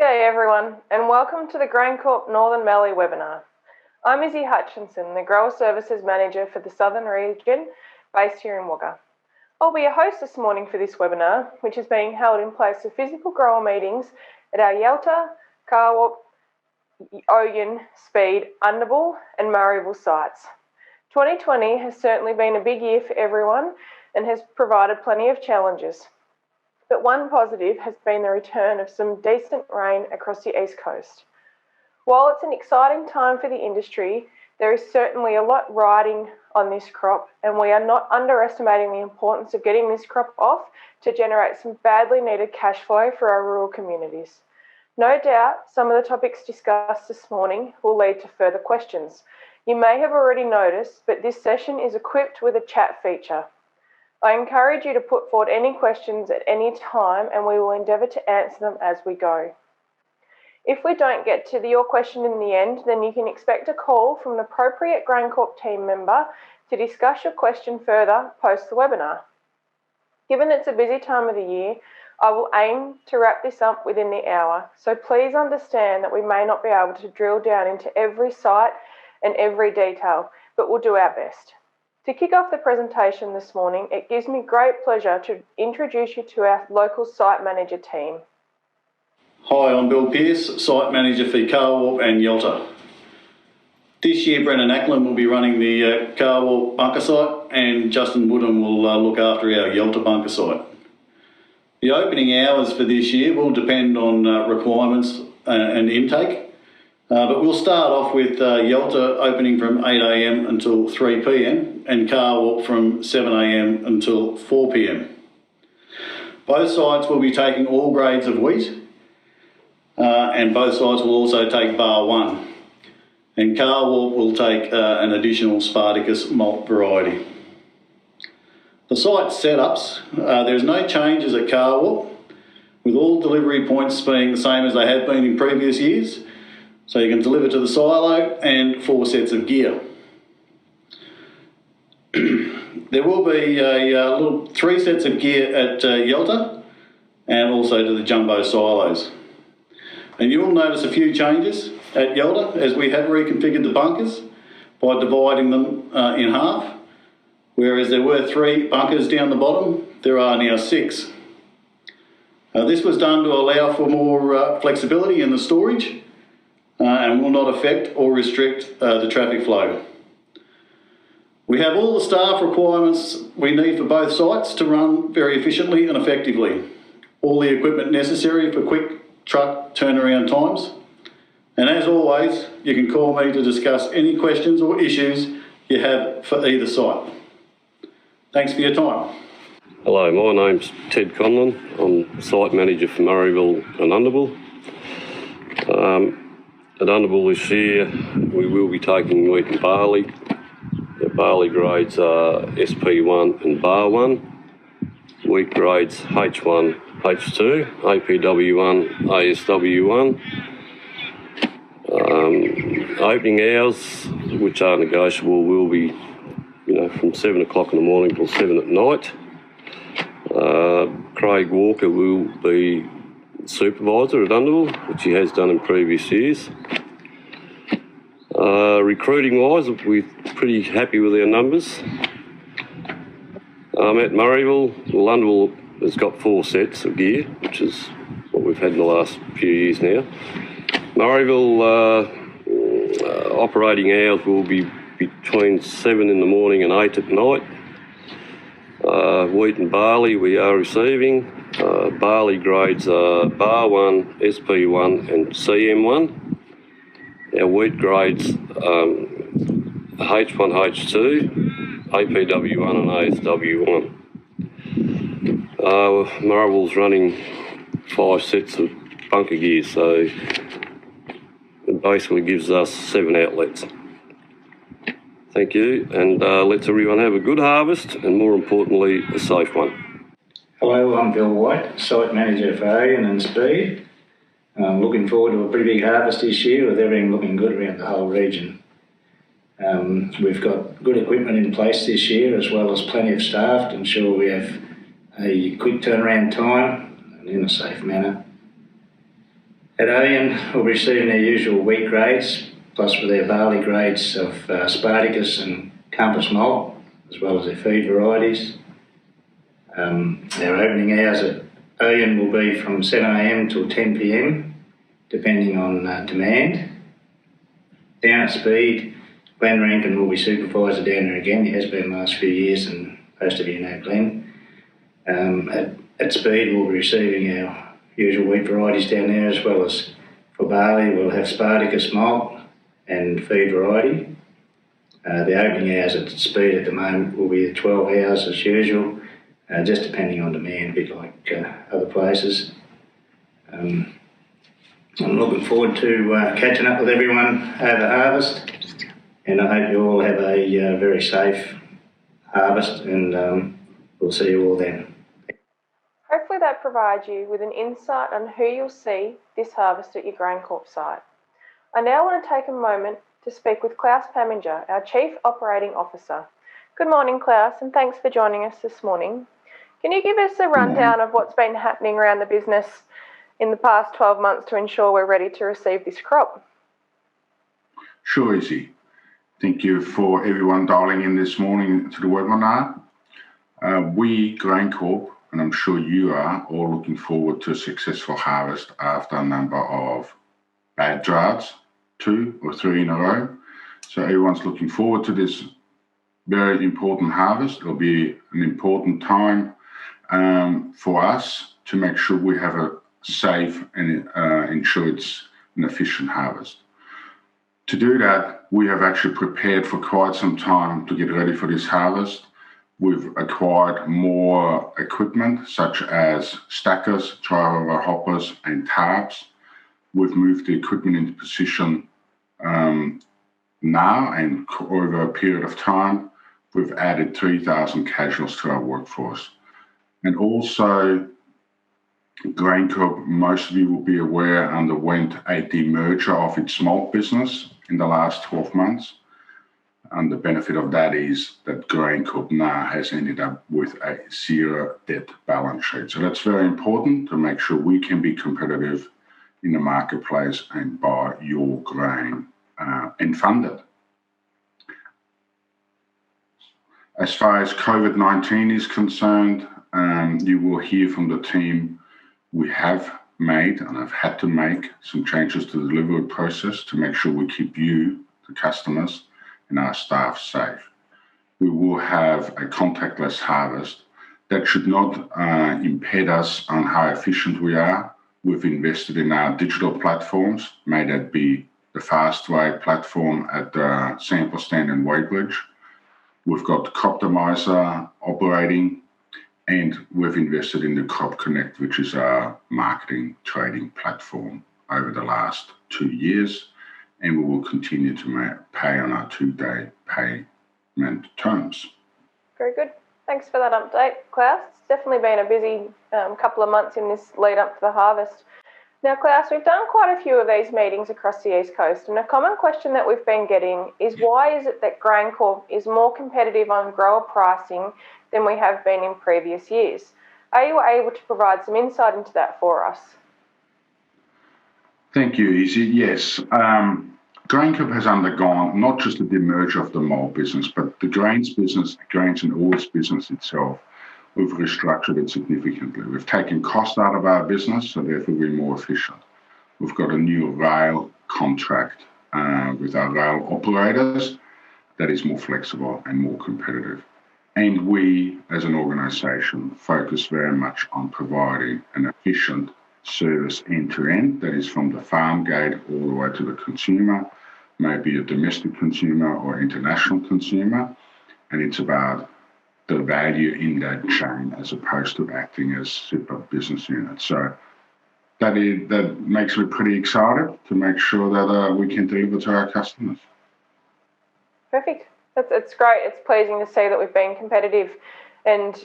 G'day everyone, and welcome to the GrainCorp Northern Mallee webinar. I'm Izzy Hutchinson, the Grower Services Manager for the Southern Region, based here in Wagga. I'll be your host this morning for this webinar, which is being held in place of physical grower meetings at our Yalta, Carwarp, Oyen, Speed, Underbull and Murrayville sites. 2020 has certainly been a big year for everyone and has provided plenty of challenges. But one positive has been the return of some decent rain across the East Coast. While it's an exciting time for the industry, there is certainly a lot riding on this crop, and we are not underestimating the importance of getting this crop off to generate some badly needed cash flow for our rural communities. No doubt, some of the topics discussed this morning will lead to further questions. You may have already noticed, but this session is equipped with a chat feature. I encourage you to put forward any questions at any time and we will endeavour to answer them as we go. If we don't get to your question in the end, then you can expect a call from an appropriate GrainCorp team member to discuss your question further post the webinar. Given it's a busy time of the year, I will aim to wrap this up within the hour, so please understand that we may not be able to drill down into every site and every detail, but we'll do our best. To kick off the presentation this morning, it gives me great pleasure to introduce you to our local site manager team. Hi, I'm Bill Pearce, Site Manager for Carwarp and Yalta. This year Brendan Ackland will be running the Carwarp bunker site and Justin Woodham will look after our Yalta bunker site. The opening hours for this year will depend on requirements and intake. But we'll start off with Yalta opening from 8 a.m. until 3 p.m. and Carwarp from 7 a.m. until 4 p.m. Both sites will be taking all grades of wheat and both sites will also take bar 1. And Carwarp will take an additional Spartacus malt variety. The site setups, there's no changes at Carwarp, with all delivery points being the same as they have been in previous years. So you can deliver to the silo and 4 sets of gear. There will be a little 3 sets of gear at Yalta and also to the jumbo silos. And you'll notice a few changes at Yalta as we have reconfigured the bunkers by dividing them in half. Whereas there were 3 bunkers down the bottom, there are now 6. This was done to allow for more flexibility in the storage and will not affect or restrict the traffic flow. We have all the staff requirements we need for both sites to run very efficiently and effectively. All the equipment necessary for quick truck turnaround times. And as always, you can call me to discuss any questions or issues you have for either site. Thanks for your time. Hello, my name's Ted Conlon. I'm Site Manager for Murrayville and Underbull. At Underbull this year, we will be taking wheat and barley. The barley grades are SP1 and Bar 1. Wheat grades H1, H2, APW1, ASW1. Opening hours, which are negotiable, will be from 7 o'clock in the morning till 7 at night. Craig Walker will be supervisor at Underbull, which he has done in previous years. Recruiting wise, we're pretty happy with our numbers. At Murrayville, Underbull has got 4 sets of gear, which is what we've had in the last few years now. Murrayville operating hours will be between 7 in the morning and 8 at night. Wheat and barley we are receiving. Barley grades are Bar 1, SP1 and CM1. Our wheat grades H1, H2, APW1 and ASW1. Murrayville's running 5 sets of bunker gear, so it basically gives us 7 outlets. Thank you, and let's everyone have a good harvest and more importantly, a safe one. Hello, I'm Bill White, Site Manager for Oyen and Speed. I'm looking forward to a pretty big harvest this year with everything looking good around the whole region. We've got good equipment in place this year as well as plenty of staff to ensure we have a quick turnaround time and in a safe manner. At Oyen, we'll be receiving their usual wheat grades, plus with their barley grades of Spartacus and Compass malt, as well as their feed varieties. Our opening hours at Oyen will be from 7am till 10pm, depending on demand. Down at Speed, Glenn Rankin will be supervisor down there again. He has been the last few years, and most of you know Glenn. At Speed, we'll be receiving our usual wheat varieties down there, as well as for barley, we'll have Spartacus malt and feed variety. The opening hours at Speed at the moment will be 12 hours as usual, just depending on demand, a bit like other places. I'm looking forward to catching up with everyone over harvest, and I hope you all have a very safe harvest, and we'll see you all then. Hopefully that provides you with an insight on who you'll see this harvest at your GrainCorp site. I now want to take a moment to speak with Klaus Paminger, our Chief Operating Officer. Good morning, Klaus, and thanks for joining us this morning. Can you give us a rundown of what's been happening around the business in the past 12 months to ensure we're ready to receive this crop? Sure, Izzy. Thank you for everyone dialing in this morning to the webinar. We, GrainCorp, and I'm sure you are, all looking forward to a successful harvest after a number of bad droughts, 2 or 3 in a row. So everyone's looking forward to this very important harvest. It'll be an important time for us to make sure we have a safe and ensure it's an efficient harvest. To do that, we have actually prepared for quite some time to get ready for this harvest. We've acquired more equipment such as stackers, tri-over hoppers and tarps. We've moved the equipment into position now, and over a period of time, we've added 3,000 casuals to our workforce. And also, GrainCorp, most of you will be aware, underwent a demerger of its malt business in the last 12 months. And the benefit of that is that GrainCorp now has ended up with a zero debt balance sheet. So that's very important to make sure we can be competitive in the marketplace and buy your grain and fund it. As far as COVID-19 is concerned, you will hear from the team. We have made, and I've had to make, some changes to the delivery process to make sure we keep you, the customers, and our staff safe. We will have a contactless harvest. That should not impede us on how efficient we are. We've invested in our digital platforms, may that be the Fastway platform at the sample stand in Weybridge. We've got Croptimizer operating, and we've invested in the Crop Connect, which is our marketing trading platform over the last 2 years. And we will continue to pay on our 2-day payment terms. Very good. Thanks for that update, Klaus. It's definitely been a busy couple of months in this lead up to the harvest. Now, Klaus, we've done quite a few of these meetings across the East Coast, and a common question that we've been getting is why is it that GrainCorp is more competitive on grower pricing than we have been in previous years? Are you able to provide some insight into that for us? Thank you, Izzy. Yes, GrainCorp has undergone not just the demerger of the malt business, but the grains business, grains and oils business itself. We've restructured it significantly. We've taken cost out of our business, so therefore we're more efficient. We've got a new rail contract with our rail operators that is more flexible and more competitive. And we, as an organisation, focus very much on providing an efficient service end-to-end, that is from the farm gate all the way to the consumer, maybe a domestic consumer or international consumer, and it's about the value in that chain as opposed to acting as separate business units. So that makes me pretty excited to make sure that we can deliver to our customers. Perfect. It's great. It's pleasing to see that we've been competitive, and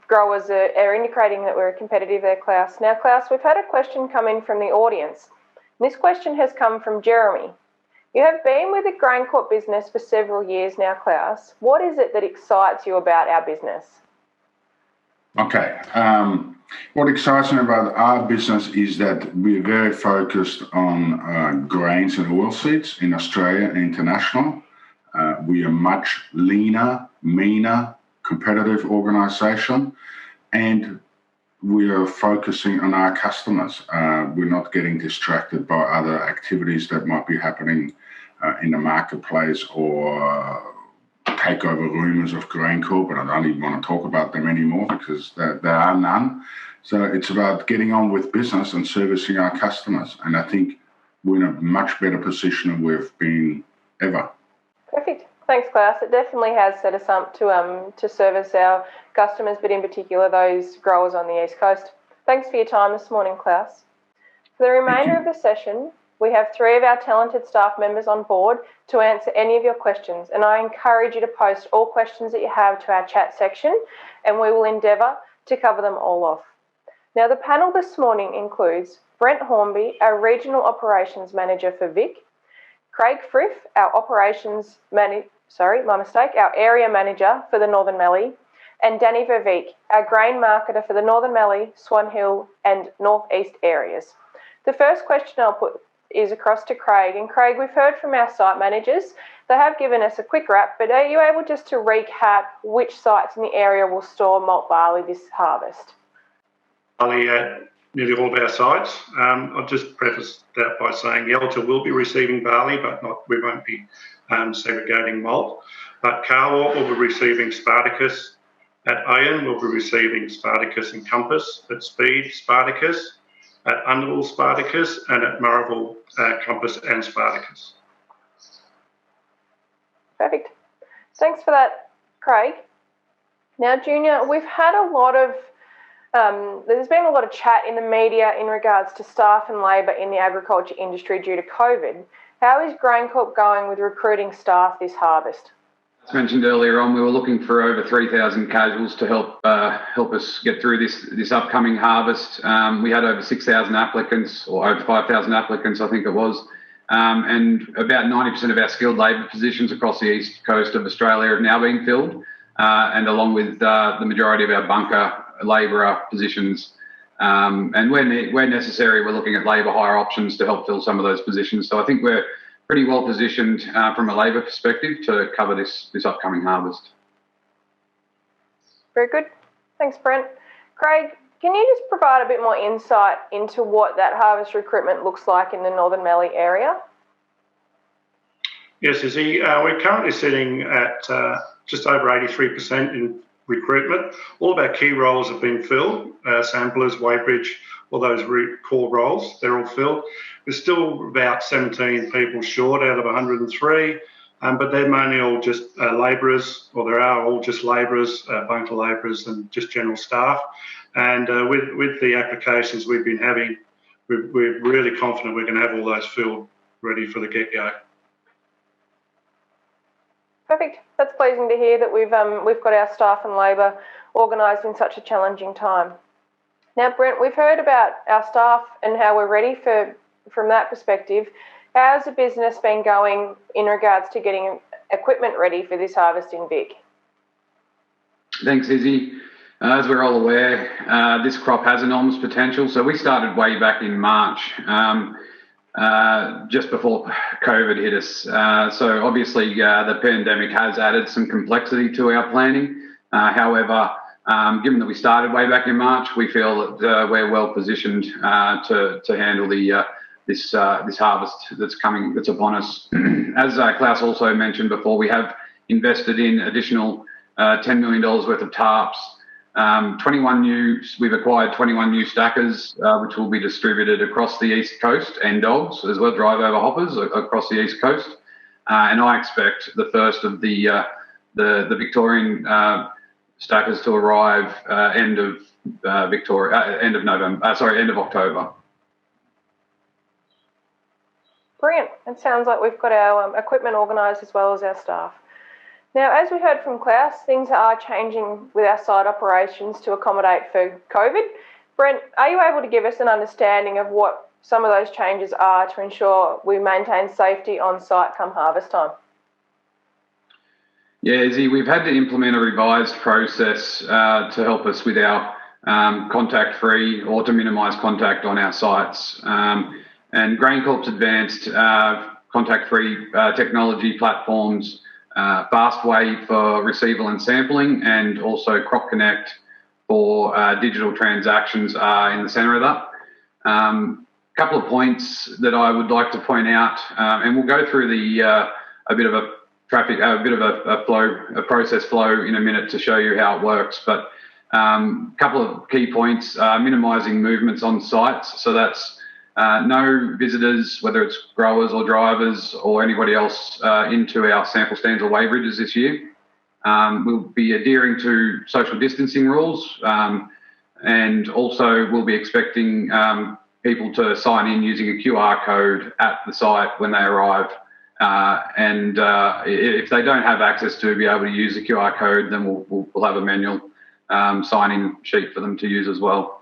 growers are indicating that we're competitive there, Klaus. Now, Klaus, we've had a question come in from the audience. This question has come from Jeremy. You have been with the GrainCorp business for several years now, Klaus. What is it that excites you about our business? Okay. What excites me about our business is that we're very focused on grains and oilseeds in Australia and international. We are much leaner, meaner, competitive organisation, and we are focusing on our customers. We're not getting distracted by other activities that might be happening in the marketplace or takeover rumours of GrainCorp, but I don't even want to talk about them anymore because there are none. So it's about getting on with business and servicing our customers. And I think we're in a much better position than we've been ever. Perfect. Thanks, Klaus. It definitely has set us up to service our customers, but in particular those growers on the East Coast. Thanks for your time this morning, Klaus. For the remainder of the session, we have 3 of our talented staff members on board to answer any of your questions, and I encourage you to post all questions that you have to our chat section, and we will endeavour to cover them all off. Now, the panel this morning includes Brent Hornby, our Regional Operations Manager for Vic, Craig Frith, our our Area Manager for the Northern Mallee, and Danny Verveek, our Grain Marketer for the Northern Mallee, Swan Hill and North East areas. The first question I'll put is across to Craig. And Craig, we've heard from our site managers. They have given us a quick wrap, but are you able just to recap which sites in the area will store malt barley this harvest? Barley at nearly all of our sites. I'll just preface that by saying Yalta will be receiving barley, but we won't be segregating malt. But Carwart will be receiving Spartacus. At Iron, we'll be receiving Spartacus and Compass. At Speed, Spartacus. At Underwool, Spartacus. And at Murrayville, Compass and Spartacus. Perfect. Thanks for that, Craig. Now, Junior, we've had there's been a lot of chat in the media in regards to staff and labour in the agriculture industry due to COVID. How is GrainCorp going with recruiting staff this harvest? As mentioned earlier on, we were looking for over 3,000 casuals to help us get through this upcoming harvest. We had over 6,000 applicants, or over 5,000 applicants, I think it was, and about 90% of our skilled labour positions across the east coast of Australia have now been filled, and along with the majority of our bunker labourer positions. And where necessary, we're looking at labour hire options to help fill some of those positions. So I think we're pretty well positioned from a labour perspective to cover this upcoming harvest. Very good. Thanks, Brent. Craig, can you just provide a bit more insight into what that harvest recruitment looks like in the Northern Mallee area? Yes, Izzy. We're currently sitting at just over 83% in recruitment. All of our key roles have been filled. Samplers, weighbridge, all those core roles, they're all filled. We're still about 17 people short out of 103, but they're mainly all just labourers, or there are all just labourers, bunker labourers and just general staff. And with the applications we've been having, we're really confident we're going to have all those filled ready for the get-go. Perfect. That's pleasing to hear that we've got our staff and labour organised in such a challenging time. Now, Brent, we've heard about our staff and how we're ready from that perspective. How's the business been going in regards to getting equipment ready for this harvest in Vic? Thanks, Izzy. As we're all aware, this crop has enormous potential. So we started way back in March, just before COVID hit us. So obviously the pandemic has added some complexity to our planning. However, given that we started way back in March, we feel that we're well positioned to handle this harvest that's upon us. As Klaus also mentioned before, we have invested in additional $10 million worth of tarps. We've acquired 21 new stackers, which will be distributed across the East Coast, and dogs as well, drive over hoppers across the East Coast. And I expect the first of the Victorian stackers to arrive end of October. Brilliant. It sounds like we've got our equipment organised as well as our staff. Now, as we heard from Klaus, things are changing with our site operations to accommodate for COVID. Brent, are you able to give us an understanding of what some of those changes are to ensure we maintain safety on site come harvest time? Yeah, Izzy, we've had to implement a revised process to help us with our contact-free or to minimise contact on our sites. And GrainCorp's advanced contact-free technology platforms, FastWay for receival and sampling, and also Crop Connect for digital transactions are in the centre of that. Couple of points that I would like to point out, and we'll go through a bit of a process flow in a minute to show you how it works. But couple of key points: minimising movements on sites. So that's no visitors, whether it's growers or drivers or anybody else, into our sample stands or weighbridges this year. We'll be adhering to social distancing rules, and also we'll be expecting people to sign in using a QR code at the site when they arrive. And if they don't have access to be able to use the QR code, then we'll have a manual sign-in sheet for them to use as well.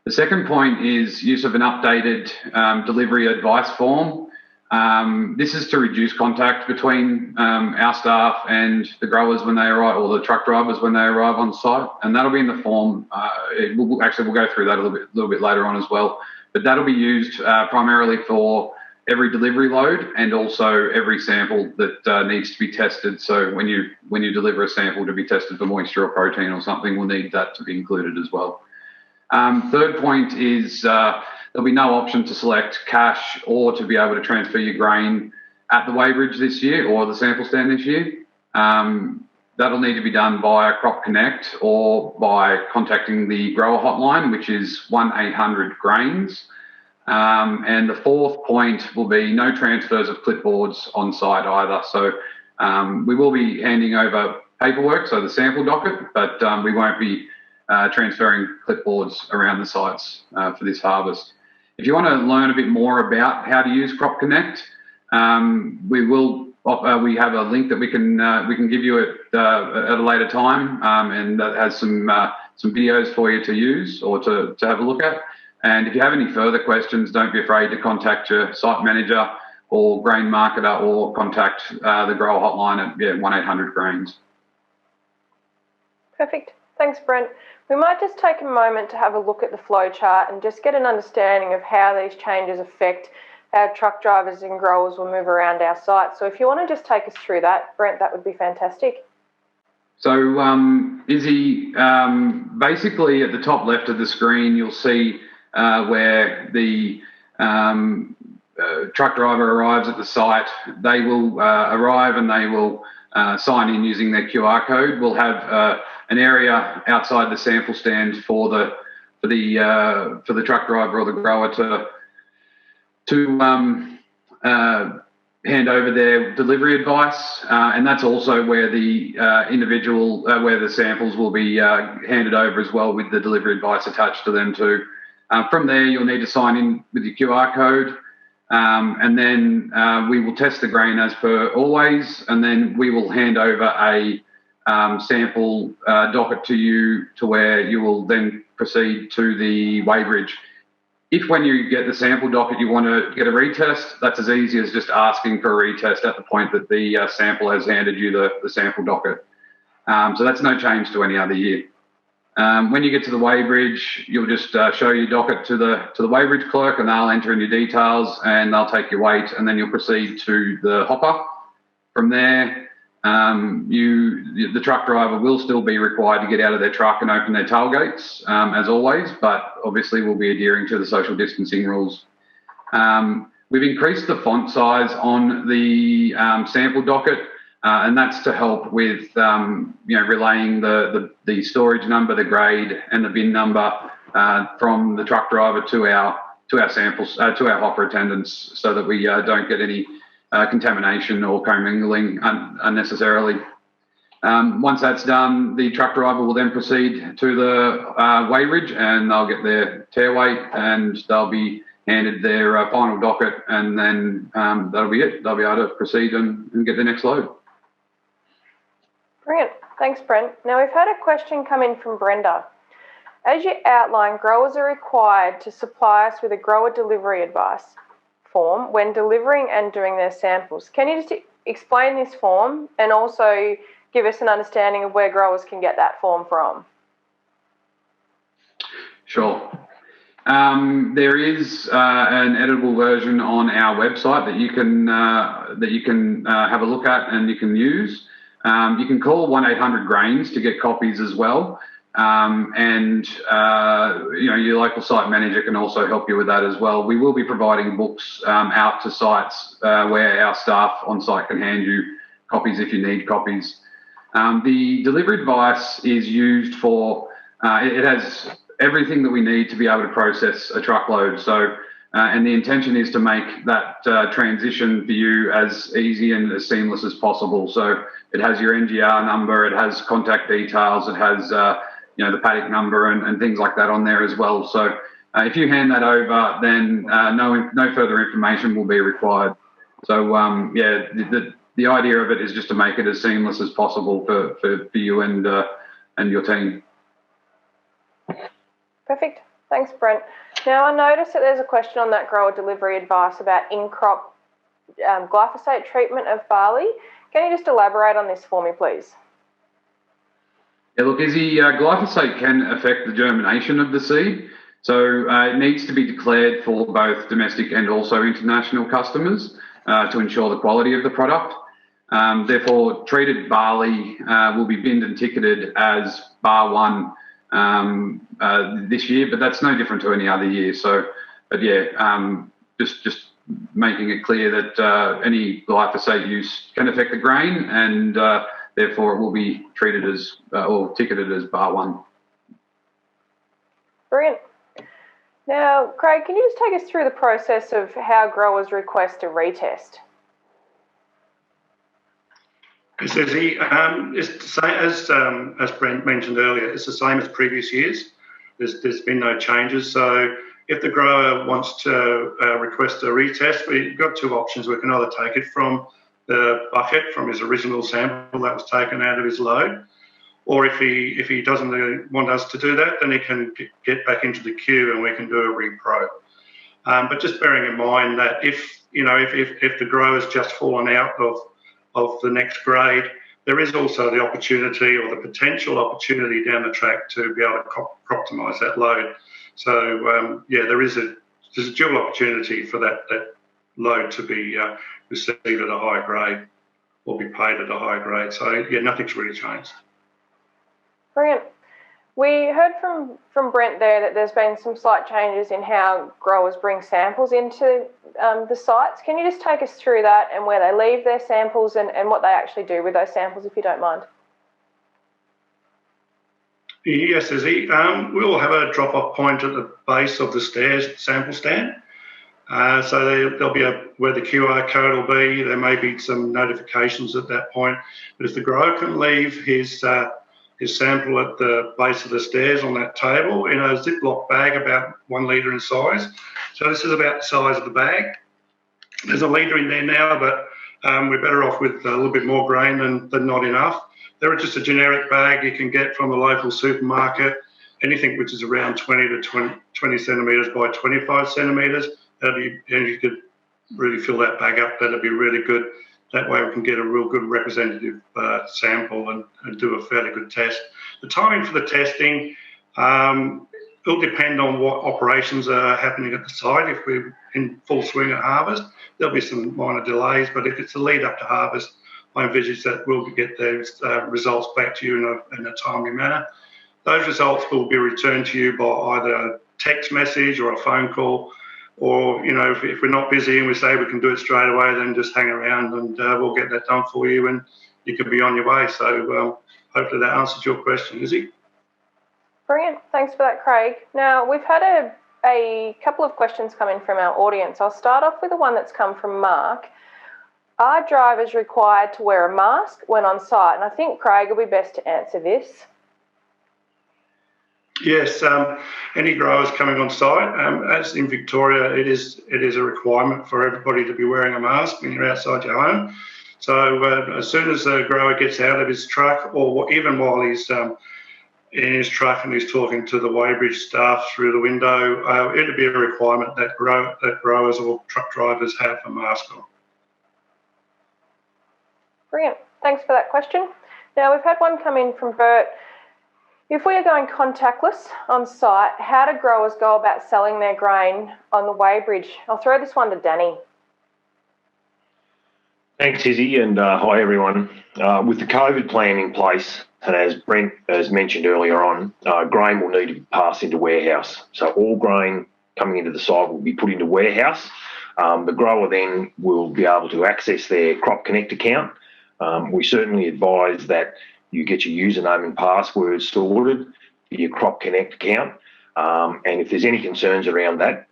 The second point is use of an updated delivery advice form. This is to reduce contact between our staff and the growers when they arrive, or the truck drivers when they arrive on site, and that'll be in the form. We'll go through that a little bit later on as well. But that'll be used primarily for every delivery load and also every sample that needs to be tested. So when you deliver a sample to be tested for moisture or protein or something, we'll need that to be included as well. Third point is there'll be no option to select cash or to be able to transfer your grain at the weighbridge this year or the sample stand this year. That'll need to be done via Crop Connect or by contacting the grower hotline, which is 1-800-GRAINS. And the fourth point will be no transfers of clipboards on site either. So we will be handing over paperwork, so the sample docket, but we won't be transferring clipboards around the sites for this harvest. If you want to learn a bit more about how to use Crop Connect, we have a link that we can give you at a later time, and that has some videos for you to use or to have a look at. And if you have any further questions, don't be afraid to contact your site manager or grain marketer, or contact the grower hotline at 1-800-GRAINS. Perfect. Thanks, Brent. We might just take a moment to have a look at the flow chart and just get an understanding of how these changes affect how truck drivers and growers will move around our site. So if you want to just take us through that, Brent, that would be fantastic. So, Izzy, basically at the top left of the screen, you'll see where the truck driver arrives at the site. They will arrive and they will sign in using their QR code. We'll have an area outside the sample stand for the truck driver or the grower to hand over their delivery advice, and that's also where the where the samples will be handed over as well, with the delivery advice attached to them too. From there, you'll need to sign in with your QR code, and then we will test the grain as per always, and then we will hand over a sample docket to you, to where you will then proceed to the weighbridge. If when you get the sample docket you want to get a retest, that's as easy as just asking for a retest at the point that the sample has handed you the sample docket. So that's no change to any other year. When you get to the weighbridge, you'll just show your docket to the weighbridge clerk, and they'll enter in your details and they'll take your weight, and then you'll proceed to the hopper. From there, the truck driver will still be required to get out of their truck and open their tailgates, as always, but obviously we'll be adhering to the social distancing rules. We've increased the font size on the sample docket, and that's to help with relaying the storage number, the grade, and the bin number from the truck driver to our samples, to our hopper attendants, so that we don't get any contamination or commingling unnecessarily. Once that's done, the truck driver will then proceed to the weighbridge, and they'll get their tear weight, and they'll be handed their final docket, and then that'll be it. They'll be able to proceed and get their next load. Brilliant. Thanks, Brent. Now, we've had a question come in from Brenda. As you outlined, growers are required to supply us with a grower delivery advice form when delivering and doing their samples. Can you just explain this form and also give us an understanding of where growers can get that form from? Sure. There is an editable version on our website that you can have a look at and you can use. You can call 1-800-GRAINS to get copies as well. Your local site manager can also help you with that as well. We will be providing books out to sites where our staff on site can hand you copies if you need copies. The delivery device is used for, it has everything that we need to be able to process a truckload. So, and the intention is to make that transition for you as easy and as seamless as possible. So it has your NGR number, it has contact details, it has the paddock number and things like that on there as well. So if you hand that over, then no further information will be required. So the idea of it is just to make it as seamless as possible for you and your team. Perfect. Thanks, Brent. Now, I noticed that there's a question on that grower delivery advice about in-crop glyphosate treatment of barley. Can you just elaborate on this for me, please? Yeah, look, Izzy, glyphosate can affect the germination of the seed. So it needs to be declared for both domestic and also international customers to ensure the quality of the product. Therefore, treated barley will be binned and ticketed as Bar 1 this year, but that's no different to any other year. So, but yeah, just making it clear that any glyphosate use can affect the grain, and therefore it will be treated as or ticketed as Bar 1. Brilliant. Now, Craig, can you just take us through the process of how growers request a retest? It's easy. It's the same as Brent mentioned earlier. It's the same as previous years. There's been no changes. So if the grower wants to request a retest, we've got two options. We can either take it from the bucket from his original sample that was taken out of his load, or if he doesn't want us to do that, then he can get back into the queue and we can do a repro. But just bearing in mind that if the grower's just fallen out of the next grade, there is also the opportunity or the potential opportunity down the track to be able to optimise that load. So there's a dual opportunity for that load to be received at a high grade or be paid at a high grade. So yeah, nothing's really changed. Brilliant. We heard from Brent there that there's been some slight changes in how growers bring samples into the sites. Can you just take us through that and where they leave their samples and what they actually do with those samples, if you don't mind? Yes, Izzy. We'll have a drop-off point at the base of the stairs sample stand. So there'll be where the QR code will be. There may be some notifications at that point. But if the grower can leave his sample at the base of the stairs on that table in a Ziploc bag about 1 litre in size. So this is about the size of the bag. There's a litre in there now, but we're better off with a little bit more grain than not enough. They're just a generic bag you can get from a local supermarket, anything which is around 20 to 20 centimetres by 25 centimetres. And you could really fill that bag up. That'd be really good. That way we can get a real good representative sample and do a fairly good test. The timing for the testing will depend on what operations are happening at the site. If we're in full swing at harvest, there'll be some minor delays, but if it's a lead up to harvest, I envisage that we'll get those results back to you in a timely manner. Those results will be returned to you by either a text message or a phone call, or, if we're not busy and we say we can do it straight away, then just hang around and we'll get that done for you and you can be on your way. So hopefully that answers your question, Izzy. Brilliant. Thanks for that, Craig. Now, we've had a couple of questions come in from our audience. I'll start off with the one that's come from Mark. Are drivers required to wear a mask when on site? And I think Craig will be best to answer this. Yes, any growers coming on site, as in Victoria, it is a requirement for everybody to be wearing a mask when you're outside your home. So as soon as the grower gets out of his truck, or even while he's in his truck and he's talking to the weighbridge staff through the window, it'll be a requirement that growers or truck drivers have a mask on. Brilliant. Thanks for that question. Now, we've had one come in from Bert. If we are going contactless on site, how do growers go about selling their grain on the weighbridge? I'll throw this one to Danny. Thanks, Izzy, and hi everyone. With the COVID plan in place, and as Brent has mentioned earlier on, grain will need to be passed into warehouse. So all grain coming into the site will be put into warehouse. The grower then will be able to access their Crop Connect account. We certainly advise that you get your username and password sorted for your Crop Connect account. And if there's any concerns around that,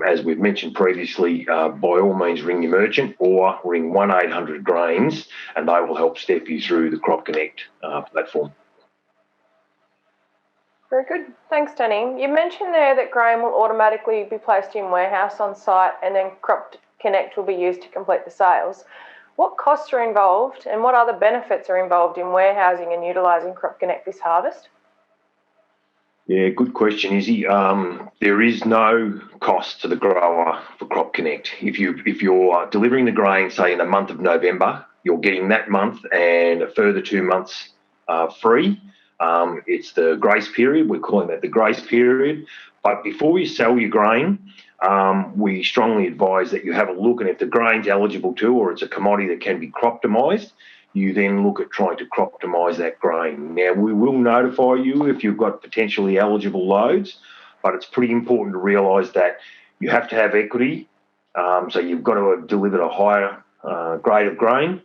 as we've mentioned previously, by all means ring your merchant or ring 1-800-GRAINS and they will help step you through the Crop Connect platform. Very good. Thanks, Danny. You mentioned there that grain will automatically be placed in warehouse on site and then Crop Connect will be used to complete the sales. What costs are involved and what other benefits are involved in warehousing and utilising Crop Connect this harvest? Yeah, good question, Izzy. There is no cost to the grower for Crop Connect. If you're delivering the grain, say in the month of November, you're getting that month and a further 2 months free. It's the grace period. We're calling that the grace period. But before you sell your grain, we strongly advise that you have a look, and if the grain's eligible to, or it's a commodity that can be crop-demised, you then look at trying to crop-demise that grain. Now, we will notify you if you've got potentially eligible loads, but it's pretty important to realise that you have to have equity, so you've got to have delivered a higher grade of grain.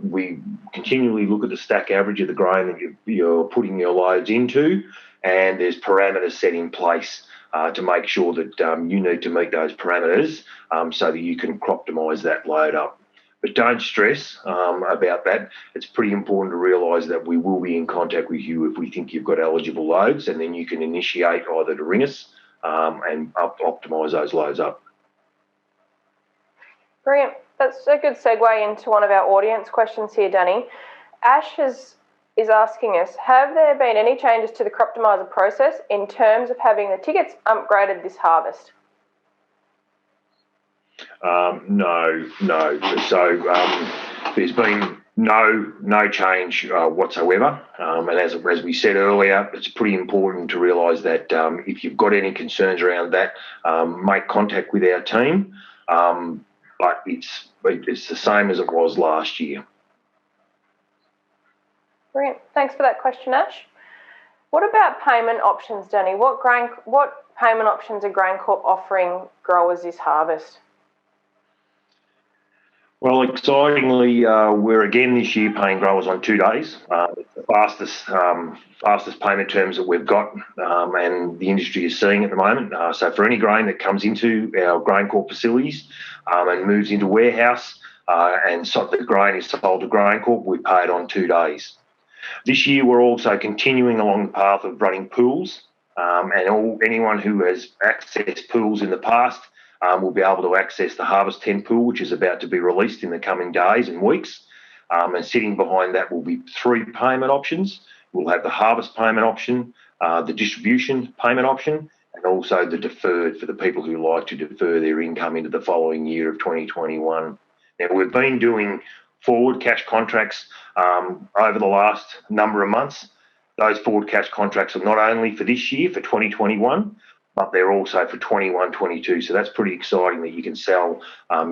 We continually look at the stack average of the grain that you're putting your loads into, and there's parameters set in place to make sure that you need to meet those parameters so that you can crop-demise that load up. But don't stress about that. It's pretty important to realise that we will be in contact with you if we think you've got eligible loads, and then you can initiate either to ring us and optimise those loads up. Brilliant. That's a good segue into one of our audience questions here, Danny. Ash is asking us, have there been any changes to the Crop-Demiser process in terms of having the tickets upgraded this harvest? No. So there's been no change whatsoever. And as we said earlier, it's pretty important to realise that if you've got any concerns around that, make contact with our team. But it's the same as it was last year. Brilliant. Thanks for that question, Ash. What about payment options, Danny? What payment options are GrainCorp offering growers this harvest? Well, excitingly, we're again this year paying growers on 2 days. It's the fastest payment terms that we've got, and the industry is seeing at the moment. So for any grain that comes into our GrainCorp facilities and moves into warehouse, and so the grain is sold to GrainCorp, we pay it on 2 days. This year, we're also continuing along the path of running pools, and anyone who has accessed pools in the past will be able to access the Harvest 10 pool, which is about to be released in the coming days and weeks. And sitting behind that will be 3 payment options. We'll have the harvest payment option, the distribution payment option, and also the deferred for the people who like to defer their income into the following year of 2021. Now, we've been doing forward cash contracts over the last number of months. Those forward cash contracts are not only for this year, for 2021, but they're also for 21-22. So that's pretty exciting that you can sell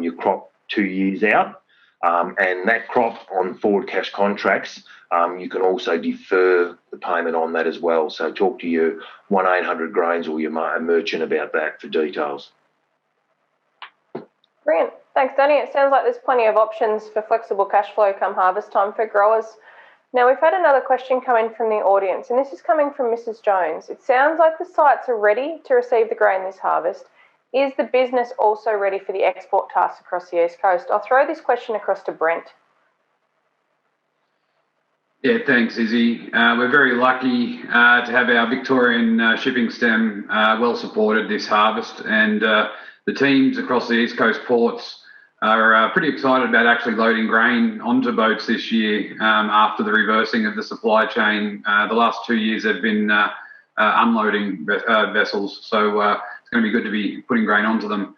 your crop 2 years out. And that crop on forward cash contracts, you can also defer the payment on that as well. So talk to your 1-800-GRAINS or your merchant about that for details. Brilliant. Thanks, Danny. It sounds like there's plenty of options for flexible cash flow come harvest time for growers. Now, we've had another question come in from the audience, and this is coming from Mrs. Jones. It sounds like the sites are ready to receive the grain this harvest. Is the business also ready for the export tasks across the East Coast? I'll throw this question across to Brent. Yeah, thanks, Izzy. We're very lucky to have our Victorian shipping stem well supported this harvest, and the teams across the East Coast ports are pretty excited about actually loading grain onto boats this year after the reversing of the supply chain. The last 2 years have been unloading vessels, so it's going to be good to be putting grain onto them.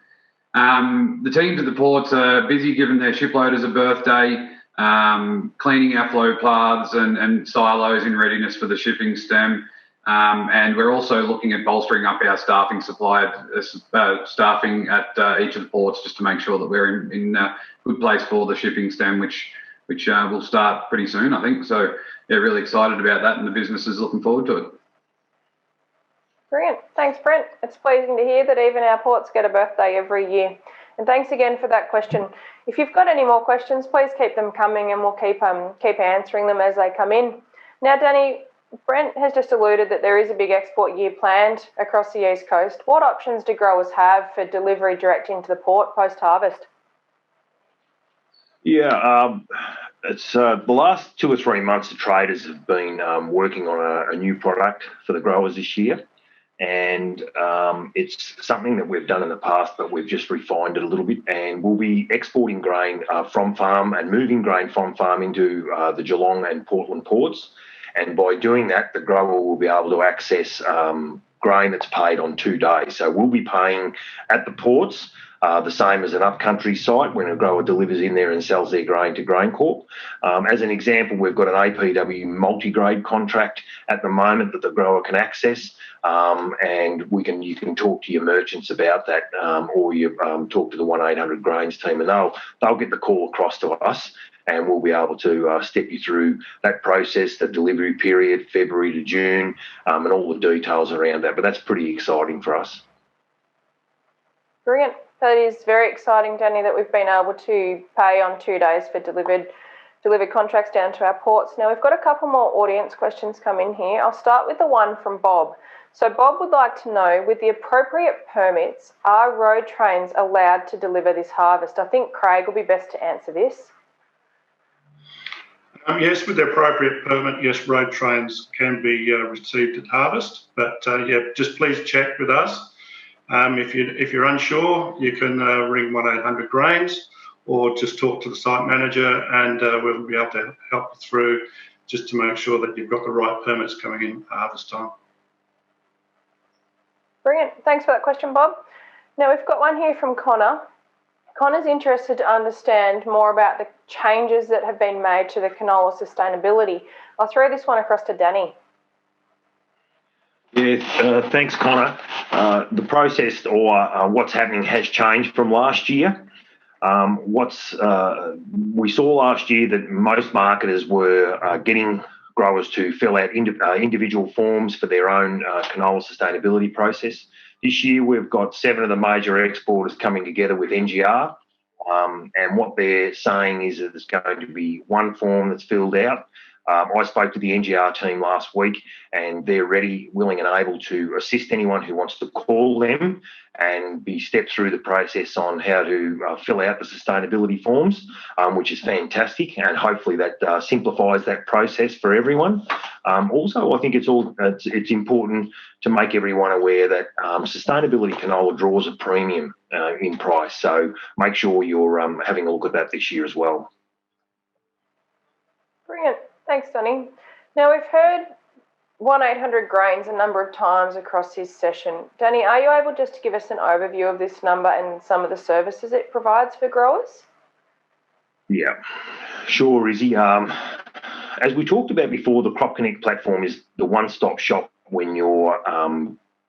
The teams at the ports are busy giving their shiploaders a birthday. cleaning our flow paths and silos in readiness for the shipping stem. And we're also looking at bolstering up our staffing staffing at each of the ports just to make sure that we're in a good place for the shipping stem, which will start pretty soon, I think. So, yeah, really excited about that, and the business is looking forward to it. Brilliant. Thanks, Brent. It's pleasing to hear that even our ports get a birthday every year. And thanks again for that question. If you've got any more questions, please keep them coming and we'll keep answering them as they come in. Now, Danny, Brent has just alluded that there is a big export year planned across the East Coast. What options do growers have for delivery direct into the port post-harvest? Yeah, it's the last 2 or 3 months the traders have been working on a new product for the growers this year. And it's something that we've done in the past, but we've just refined it a little bit. And we'll be exporting grain from farm and moving grain from farm into the Geelong and Portland ports. And by doing that, the grower will be able to access grain that's paid on 2 days. So we'll be paying at the ports the same as an upcountry site when a grower delivers in there and sells their grain to GrainCorp. As an example, we've got an APW multi-grade contract at the moment that the grower can access, and you can talk to your merchants about that, or you talk to the 1-800 Grains team, and they'll get the call across to us, and we'll be able to step you through that process, the delivery period, February to June, and all the details around that. But that's pretty exciting for us. Brilliant. That is very exciting, Danny, that we've been able to pay on 2 days for delivered contracts down to our ports. Now, we've got a couple more audience questions come in here. I'll start with the one from Bob. So Bob would like to know, with the appropriate permits, are road trains allowed to deliver this harvest? I think Craig will be best to answer this. Yes, with the appropriate permit, yes, road trains can be received at harvest. But just please check with us. If you're unsure, you can ring 1-800 Grains or just talk to the site manager, and we'll be able to help you through just to make sure that you've got the right permits coming in at harvest time. Brilliant. Thanks for that question, Bob. Now, we've got one here from Connor. Connor's interested to understand more about the changes that have been made to the Canola Sustainability. I'll throw this one across to Danny. Yeah, thanks, Connor. The process or what's happening has changed from last year. We saw last year that most marketers were getting growers to fill out individual forms for their own canola sustainability process. This year, we've got 7 of the major exporters coming together with NGR, and what they're saying is that there's going to be one form that's filled out. I spoke to the NGR team last week, and they're ready, willing and able to assist anyone who wants to call them and be stepped through the process on how to fill out the sustainability forms, which is fantastic, and hopefully that simplifies that process for everyone. Also, I think it's important to make everyone aware that sustainability canola draws a premium in price, so make sure you're having a look at that this year as well. Brilliant. Thanks, Danny. Now, we've heard 1-800 Grains a number of times across this session. Danny, are you able just to give us an overview of this number and some of the services it provides for growers? Yeah, sure, Izzy. As we talked about before, the Crop Connect platform is the one-stop shop when you're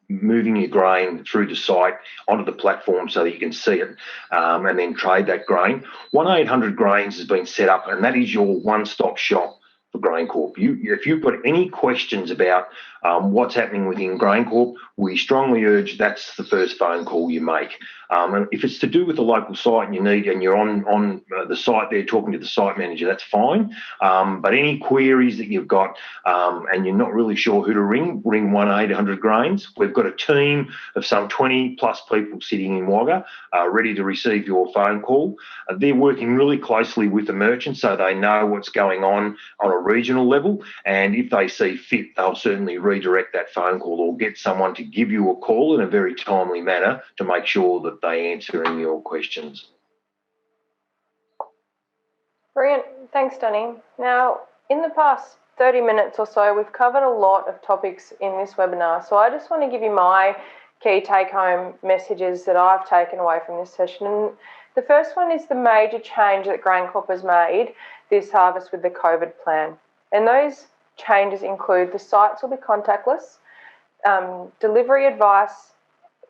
moving your grain through the site onto the platform so that you can see it and then trade that grain. 1-800 Grains has been set up, and that is your one-stop shop for GrainCorp. If you've got any questions about what's happening within GrainCorp, we strongly urge that's the first phone call you make. And if it's to do with the local site and you're on the site there talking to the site manager, that's fine. But any queries that you've got and you're not really sure who to ring 1-800 Grains. We've got a team of some 20 plus people sitting in Wagga ready to receive your phone call. They're working really closely with the merchants so they know what's going on a regional level, and if they see fit, they'll certainly redirect that phone call or get someone to give you a call in a very timely manner to make sure that they answering your questions. Brilliant. Thanks, Danny. Now, in the past 30 minutes or so, we've covered a lot of topics in this webinar, so I just want to give you my key take-home messages that I've taken away from this session. And the first one is the major change that GrainCorp has made this harvest with the COVID plan. And those changes include the sites will be contactless, delivery advice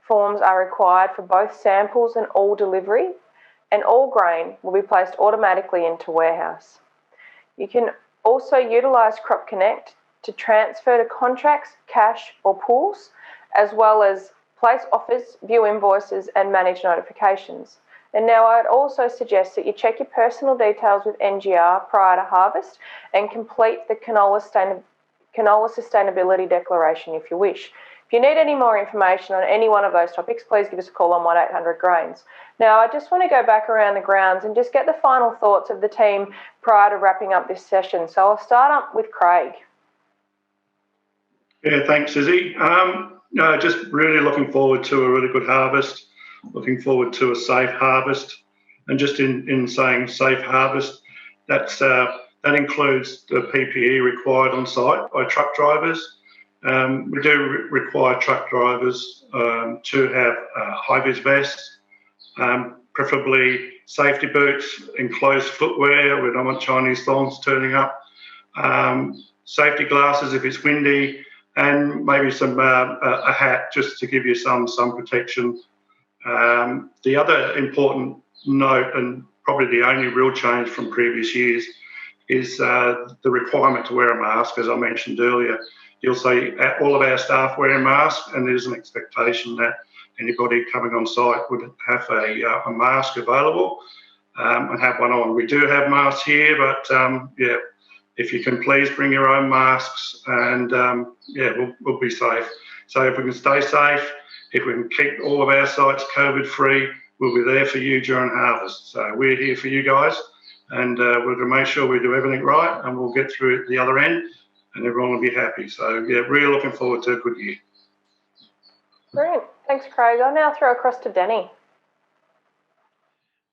forms are required for both samples and all delivery, and all grain will be placed automatically into warehouse. You can also utilise Crop Connect to transfer to contracts, cash or pools, as well as place offers, view invoices and manage notifications. And now I'd also suggest that you check your personal details with NGR prior to harvest and complete the Canola Sustainability Declaration if you wish. If you need any more information on any one of those topics, please give us a call on 1800 Grains. Now, I just want to go back around the grounds and just get the final thoughts of the team prior to wrapping up this session. So I'll start up with Craig. Yeah, thanks, Izzy. Just really looking forward to a really good harvest, looking forward to a safe harvest. And just in saying safe harvest, that includes the PPE required on site by truck drivers. We do require truck drivers to have high-vis vests, preferably safety boots, enclosed footwear. We don't want Chinese thongs turning up. Safety glasses if it's windy, and maybe a hat just to give you some protection. The other important note, and probably the only real change from previous years, is the requirement to wear a mask. As I mentioned earlier, you'll see all of our staff wearing masks, and there's an expectation that anybody coming on site would have a mask available and have one on. We do have masks here, but yeah, if you can please bring your own masks, and yeah, we'll be safe. So if we can stay safe, if we can keep all of our sites COVID-free, we'll be there for you during harvest. So we're here for you guys, and we're going to make sure we do everything right, and we'll get through at the other end, and everyone will be happy. So yeah, really looking forward to a good year. Brilliant. Thanks, Craig. I'll now throw across to Danny.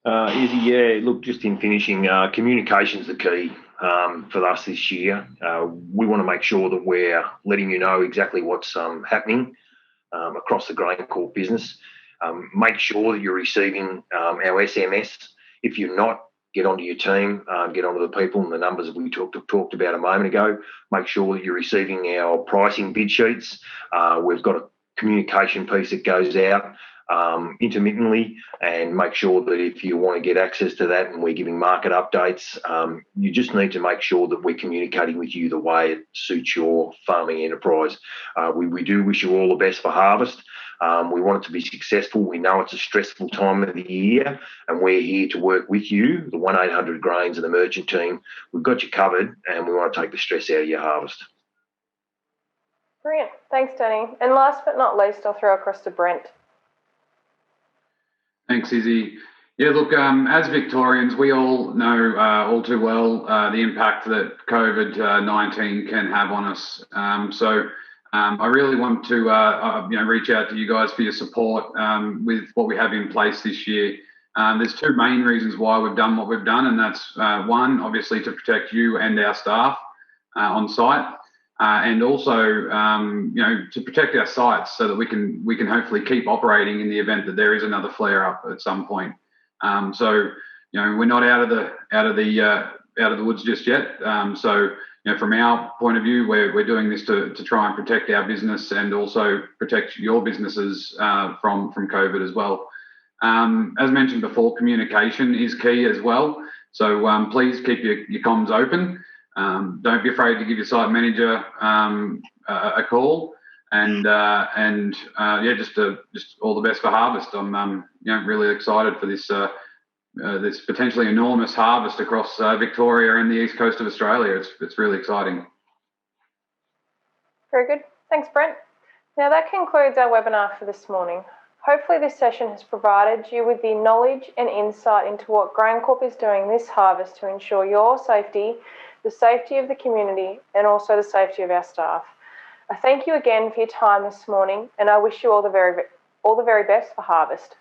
Izzy, yeah, look, just in finishing, communication's the key for us this year. We want to make sure that we're letting you know exactly what's happening across the GrainCorp business. Make sure that you're receiving our SMS. If you're not, get onto your team, get onto the people and the numbers that we talked about a moment ago. Make sure that you're receiving our pricing bid sheets. We've got a communication piece that goes out intermittently, and make sure that if you want to get access to that and we're giving market updates, you just need to make sure that we're communicating with you the way it suits your farming enterprise. We do wish you all the best for harvest. We want it to be successful. We know it's a stressful time of the year, and we're here to work with you, the 1800 Grains and the merchant team. We've got you covered, and we want to take the stress out of your harvest. Brilliant. Thanks, Danny. And last but not least, I'll throw across to Brent. Thanks, Izzy. Yeah, look, as Victorians, we all know all too well the impact that COVID-19 can have on us. So I really want to reach out to you guys for your support with what we have in place this year. There's two main reasons why we've done what we've done, and that's one, obviously, to protect you and our staff on site. And also, to protect our sites so that we can hopefully keep operating in the event that there is another flare up at some point. So we're not out of the woods just yet. So from our point of view, we're doing this to try and protect our business and also protect your businesses from COVID as well. As mentioned before, communication is key as well. So please keep your comms open. Don't be afraid to give your site manager a call, and just all the best for harvest. I'm really excited for this potentially enormous harvest across Victoria and the east coast of Australia. It's really exciting. Very good. Thanks, Brent. Now that concludes our webinar for this morning. Hopefully this session has provided you with the knowledge and insight into what GrainCorp is doing this harvest to ensure your safety, the safety of the community, and also the safety of our staff. I thank you again for your time this morning, and I wish you all the very best for harvest.